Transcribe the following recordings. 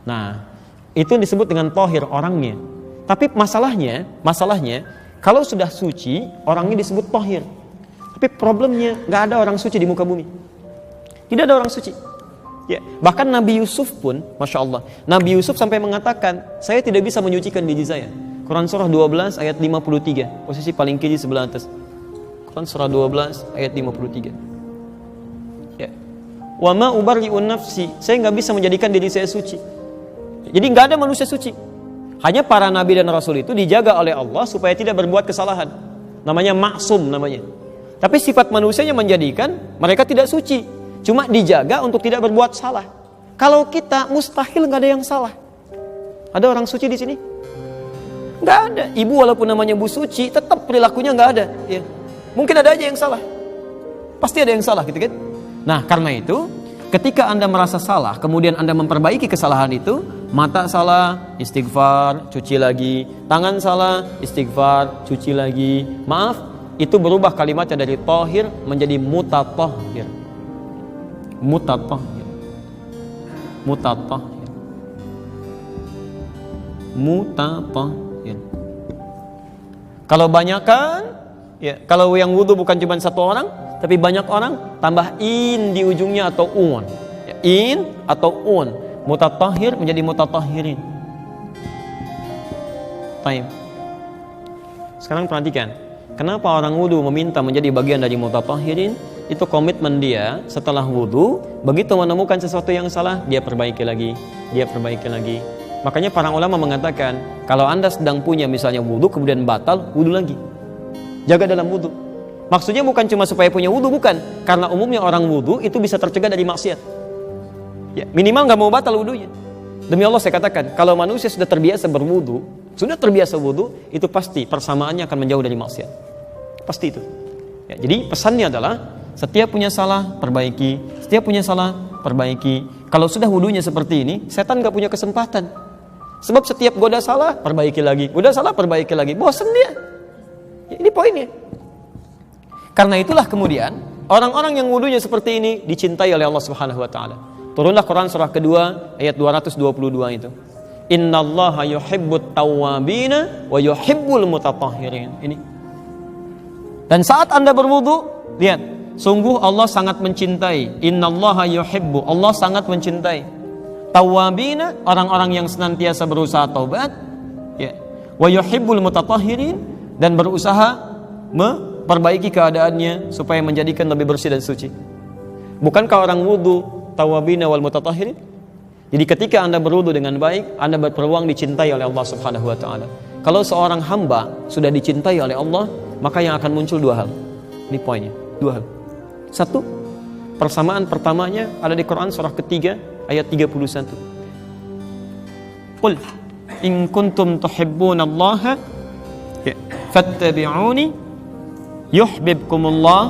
Nah, itu disebut dengan tahir orangnya. Tapi masalahnya kalau sudah suci, orangnya disebut tahir. Tapi problemnya nggak ada orang suci di muka bumi. Tidak ada orang suci. Ya, bahkan Nabi Yusuf pun, Masya Allah, Nabi Yusuf sampai mengatakan, saya tidak bisa menyucikan diri saya. Quran surah 12 ayat 53, posisi paling kiri sebelah atas. Quran surah 12 ayat 53. Ya. Wa ma ubarri'un nafsi, saya nggak bisa menjadikan diri saya suci. Jadi nggak ada manusia suci. Hanya para nabi dan rasul itu dijaga oleh Allah supaya tidak berbuat kesalahan. Namanya maksum namanya. Tapi sifat manusianya menjadikan mereka tidak suci. Cuma dijaga untuk tidak berbuat salah. Kalau kita mustahil nggak ada yang salah. Ada orang suci di sini? Nggak ada. Ibu walaupun namanya Bu Suci, tetap perilakunya nggak ada. Ya. Mungkin ada aja yang salah. Pasti ada yang salah, gitu kan? Nah, karena itu, ketika Anda merasa salah, kemudian Anda memperbaiki kesalahan itu, mata salah, istighfar, cuci lagi. Tangan salah, istighfar, cuci lagi. Maaf, itu berubah kalimatnya dari tahir menjadi mutatahhir. Mutatahhir. Mutatahhir. Mutatahhir. Kalau banyakan, ya, kalau yang wudu bukan cuma satu orang, tapi banyak orang, tambah in di ujungnya atau un. Ya, in atau un. Mutatahhir menjadi mutatahhirin. Baik. Sekarang perhatikan, kenapa orang wudu meminta menjadi bagian dari mutatahhirin? Itu komitmen dia setelah wudu, begitu menemukan sesuatu yang salah, dia perbaiki lagi, dia perbaiki lagi. Makanya para ulama mengatakan, kalau Anda sedang punya misalnya wudu kemudian batal, wudu lagi. Jaga dalam wudu. Maksudnya bukan cuma supaya punya wudu, bukan. Karena umumnya orang wudu itu bisa tercegah dari maksiat. Ya, minimal nggak mau batal wudunya. Demi Allah saya katakan, kalau manusia sudah terbiasa berwudu, sudah terbiasa wudu, itu pasti persamaannya akan menjauh dari maksiat. Pasti itu. Ya, jadi pesannya adalah setiap punya salah, perbaiki. Setiap punya salah, perbaiki. Kalau sudah wudunya seperti ini, setan gak punya kesempatan. Sebab setiap goda salah, perbaiki lagi. Goda salah, perbaiki lagi. Bosan dia. Ya, ini poinnya. Karena itulah kemudian, orang-orang yang wudunya seperti ini dicintai oleh Allah Subhanahu wa Ta'ala. Turunlah Quran surah kedua, ayat 222 itu. Innallaha yuhibbut tawwabina wa yuhibbul mutatahhirin. Ini. Dan saat Anda berwudu, lihat, sungguh Allah sangat mencintai. Innallaha yuhibbu, Allah sangat mencintai tawwabina, orang-orang yang senantiasa berusaha taubat, ya. Wa yuhibbul mutatahhirin, dan berusaha memperbaiki keadaannya supaya menjadikan lebih bersih dan suci. Bukankah orang wudu tawwabina wal mutatahhirin? Jadi ketika Anda berwudu dengan baik, Anda berpeluang dicintai oleh Allah Subhanahu wa Ta'ala. Kalau seorang hamba sudah dicintai oleh Allah, maka yang akan muncul dua hal. Ini poinnya, dua hal. Satu, persamaan pertamanya ada di Quran surah ketiga ayat 31. Qul in kuntum tuhibbunallaha fattabi'uni yuhibbukumullah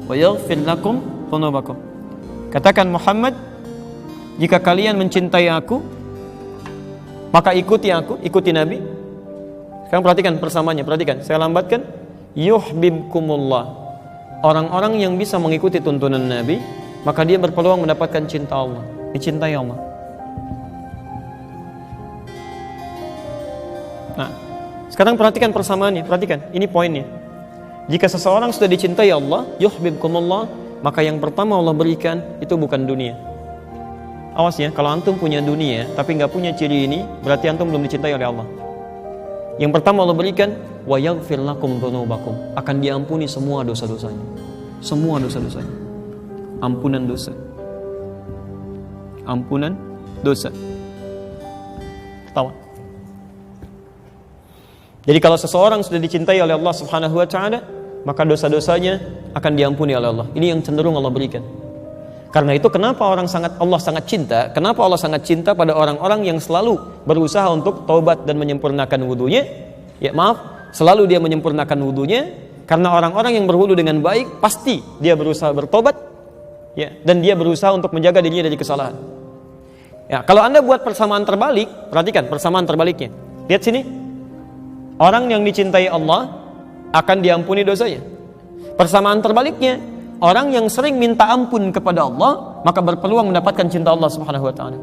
wa yaghfir lakum dhunubakum. Katakan Muhammad, jika kalian mencintai aku, maka ikuti aku, ikuti Nabi. Sekarang perhatikan persamaannya, perhatikan. Saya lambatkan. Yuhibbukumullah. Orang-orang yang bisa mengikuti tuntunan Nabi, maka dia berpeluang mendapatkan cinta Allah, dicintai Allah. Nah, sekarang perhatikan persamaannya, perhatikan, ini poinnya. Jika seseorang sudah dicintai Allah, yuhibbukumullah, maka yang pertama Allah berikan itu bukan dunia. Awas ya, kalau antum punya dunia tapi nggak punya ciri ini, berarti antum belum dicintai oleh Allah. Yang pertama Allah berikan, wa yaghfir lakum dzunubakum, akan diampuni semua dosa-dosanya. Semua dosa-dosanya. Ampunan dosa. Ampunan dosa. Ketawa. Jadi kalau seseorang sudah dicintai oleh Allah Subhanahu wa Ta'ala, maka dosa-dosanya akan diampuni oleh Allah. Ini yang cenderung Allah berikan. Karena itu kenapa Allah sangat cinta? Kenapa Allah sangat cinta pada orang-orang yang selalu berusaha untuk taubat dan menyempurnakan wudunya? Ya maaf, selalu dia menyempurnakan wudunya. Karena orang-orang yang berwudu dengan baik, pasti dia berusaha bertobat, ya, dan dia berusaha untuk menjaga dirinya dari kesalahan. Ya, kalau Anda buat persamaan terbalik, perhatikan persamaan terbaliknya. Lihat sini. Orang yang dicintai Allah akan diampuni dosanya. Persamaan terbaliknya, orang yang sering minta ampun kepada Allah, maka berpeluang mendapatkan cinta Allah Subhanahu wa Ta'ala.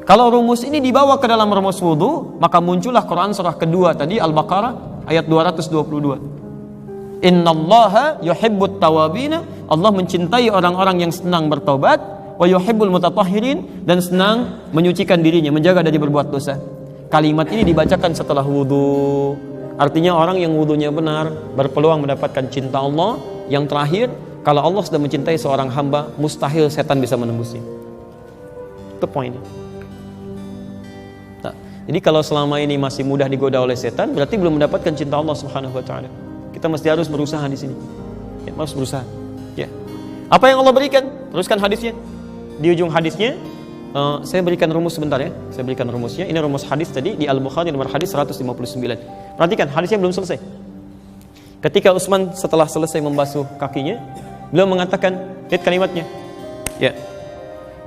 Kalau rumus ini dibawa ke dalam rumus wudu, maka muncullah Quran surah kedua tadi, Al-Baqarah ayat 222. Innallaha yuhibbut tawabina, Allah mencintai orang-orang yang senang bertobat, wa yuhibbul mutatahhirin, dan senang menyucikan dirinya, menjaga dari berbuat dosa. Kalimat ini dibacakan setelah wudu. Artinya orang yang wudunya benar berpeluang mendapatkan cinta Allah. Yang terakhir, kalau Allah sudah mencintai seorang hamba, mustahil setan bisa menembusnya. Itu poinnya. Nah, jadi kalau selama ini masih mudah digoda oleh setan, berarti belum mendapatkan cinta Allah Subhanahu wa taala. Kita mesti harus berusaha di sini. Ya, harus berusaha. Ya. Apa yang Allah berikan? Teruskan hadisnya. Di ujung hadisnya, saya berikan rumus sebentar ya. Saya berikan rumusnya. Ini rumus hadis tadi di Al-Bukhari nomor hadis 159. Perhatikan, hadisnya belum selesai. Ketika Utsman setelah selesai membasuh kakinya, beliau mengatakan, lihat kalimatnya. Ya.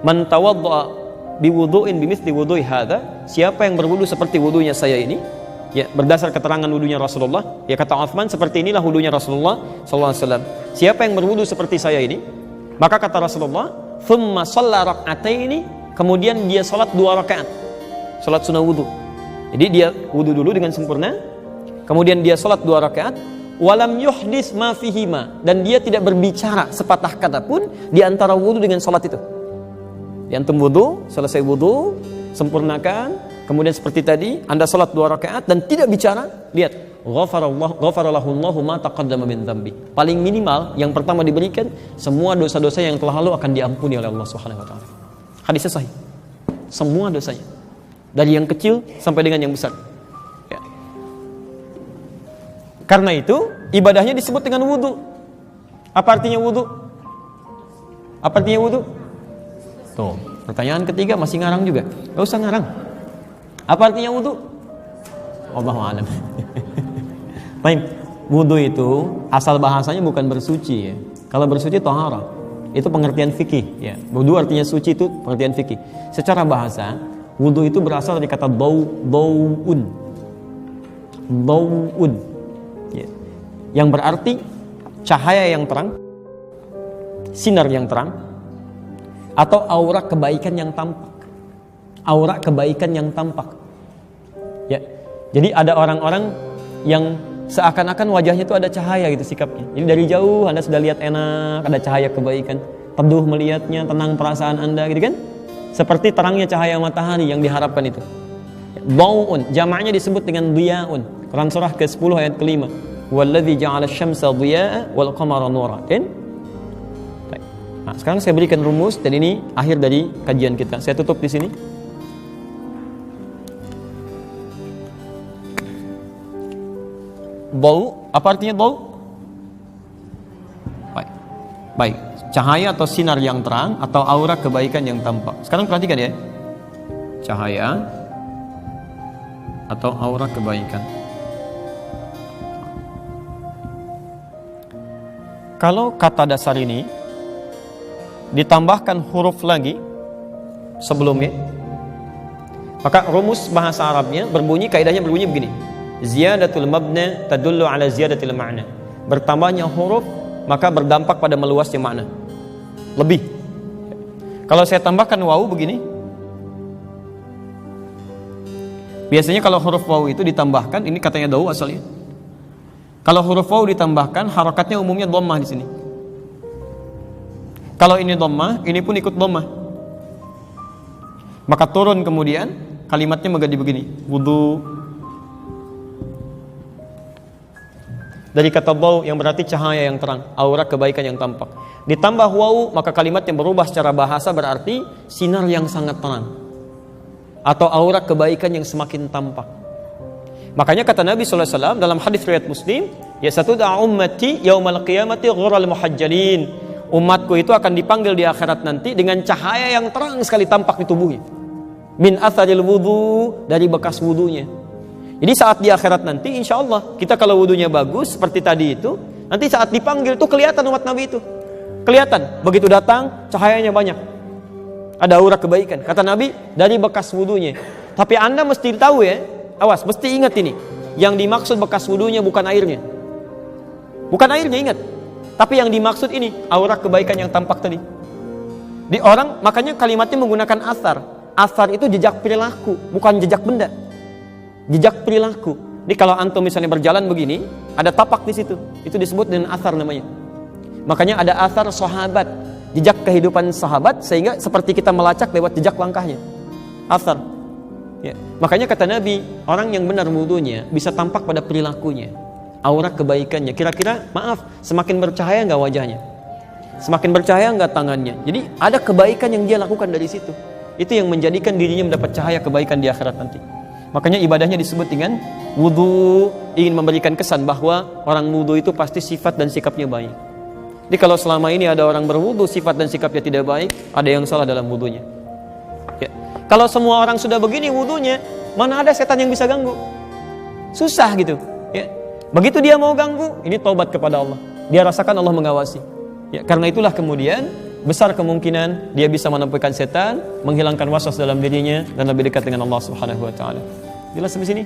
Man tawaddaa biwudu'in bimithli wudu'i hadza, siapa yang berwudu seperti wudunya saya ini, ya, berdasar keterangan wudunya Rasulullah, ya, kata Utsman, seperti inilah wudunya Rasulullah sallallahu alaihi wasallam. Siapa yang berwudu seperti saya ini, maka kata Rasulullah, thumma shalla rak'ataini, kemudian dia salat 2 rakaat, salat sunnah wudu. Jadi dia wudu dulu dengan sempurna, kemudian dia salat 2 rakaat, walam yuhdits ma fihima, dan dia tidak berbicara sepatah kata pun di antara wudu dengan salat itu. Di antum wudu, selesai wudu, sempurnakan, kemudian seperti tadi, Anda salat 2 rakaat dan tidak bicara, lihat, ghafarallahu Allahu ma taqaddama min dzambi. Paling minimal yang pertama diberikan, semua dosa-dosa yang telah lalu akan diampuni oleh Allah Subhanahu wa taala. Hadisnya sahih. Semua dosanya. Dari yang kecil sampai dengan yang besar. Ya. Karena itu, ibadahnya disebut dengan wudu. Apa artinya wudu? Apa artinya wudu? Tuh, pertanyaan ketiga masih ngarang juga. Gak usah ngarang. Apa artinya wudu? Wallahu a'lam. Baik, wudu itu asal bahasanya bukan bersuci ya. Kalau bersuci taharah, itu pengertian fikih ya. Wudu artinya suci, itu pengertian fikih. Secara bahasa, wudu itu berasal dari kata dau'un. Dau'un. Ya. Yang berarti cahaya yang terang, sinar yang terang, atau aura kebaikan yang tampak. Aura kebaikan yang tampak. Ya. Jadi ada orang-orang yang seakan-akan wajahnya itu ada cahaya gitu sikapnya. Jadi dari jauh Anda sudah lihat enak, ada cahaya kebaikan. Teduh melihatnya, tenang perasaan Anda gitu kan? Seperti terangnya cahaya matahari yang diharapkan itu. Dau'un, jamaknya disebut dengan dhiya'un. Quran surah ke-10 ayat ke-5. Walladzi ja'ala asy-syamsa dhiya'a wal qamara nura. Kan? Nah, sekarang saya berikan rumus dan ini akhir dari kajian kita. Saya tutup di sini. Dau, apa artinya dau? Baik. Cahaya atau sinar yang terang atau aura kebaikan yang tampak. Sekarang perhatikan ya. Cahaya atau aura kebaikan. Kalau kata dasar ini ditambahkan huruf lagi sebelumnya, maka rumus bahasa Arabnya kaidahnya berbunyi begini. Ziyadatul mabna tadullu ala ziyadatil ma'na. Bertambahnya huruf maka berdampak pada meluasnya makna. Lebih. Kalau saya tambahkan wawu begini, biasanya kalau huruf wawu itu ditambahkan, ini katanya dau asalnya. Kalau huruf wawu ditambahkan, harakatnya umumnya dhammah di sini. Kalau ini dhammah, ini pun ikut dhammah. Maka turun kemudian kalimatnya menjadi begini, wudu. Dari kata dau yang berarti cahaya yang terang, aura kebaikan yang tampak. Ditambah wawu, maka kalimat yang berubah secara bahasa berarti sinar yang sangat terang atau aura kebaikan yang semakin tampak. Makanya kata Nabi sallallahu alaihi wasallam dalam hadis riwayat Muslim, ya satud'a ummati yaumal qiyamati ghural muhajjalin. Umatku itu akan dipanggil di akhirat nanti dengan cahaya yang terang sekali tampak di tubuhnya. Min atharil wudu, dari bekas wudunya. Jadi saat di akhirat nanti insya Allah kita kalau wudunya bagus seperti tadi itu, nanti saat dipanggil itu kelihatan umat Nabi itu. Kelihatan, begitu datang cahayanya banyak. Ada aura kebaikan. Kata Nabi dari bekas wudunya. Tapi Anda mesti tahu ya, awas, mesti ingat ini. Yang dimaksud bekas wudunya bukan airnya. Bukan airnya, ingat. Tapi yang dimaksud ini aura kebaikan yang tampak tadi. Di orang, makanya kalimatnya menggunakan athar. athar itu jejak perilaku, bukan jejak benda. Jejak perilaku. Jadi kalau antum misalnya berjalan begini, ada tapak di situ, itu disebut dengan athar namanya. Makanya ada athar sahabat, jejak kehidupan sahabat, sehingga seperti kita melacak lewat jejak langkahnya. Athar. Ya. Makanya kata Nabi, orang yang benar wudunya bisa tampak pada perilakunya, aura kebaikannya. Kira-kira, maaf, semakin bercahaya nggak wajahnya? Semakin bercahaya nggak tangannya? Jadi ada kebaikan yang dia lakukan dari situ. Itu yang menjadikan dirinya mendapat cahaya kebaikan di akhirat nanti. Makanya ibadahnya disebut dengan wudu, ingin memberikan kesan bahwa orang wudu itu pasti sifat dan sikapnya baik. Jadi kalau selama ini ada orang berwudu sifat dan sikapnya tidak baik, ada yang salah dalam wudunya. Ya. Kalau semua orang sudah begini wudunya, mana ada setan yang bisa ganggu? Susah gitu. Ya. Begitu dia mau ganggu, ini taubat kepada Allah. Dia rasakan Allah mengawasi. Ya, karena itulah kemudian besar kemungkinan dia bisa menampilkan setan, menghilangkan waswas dalam dirinya dan lebih dekat dengan Allah Subhanahu wa taala. Jelas sampai sini?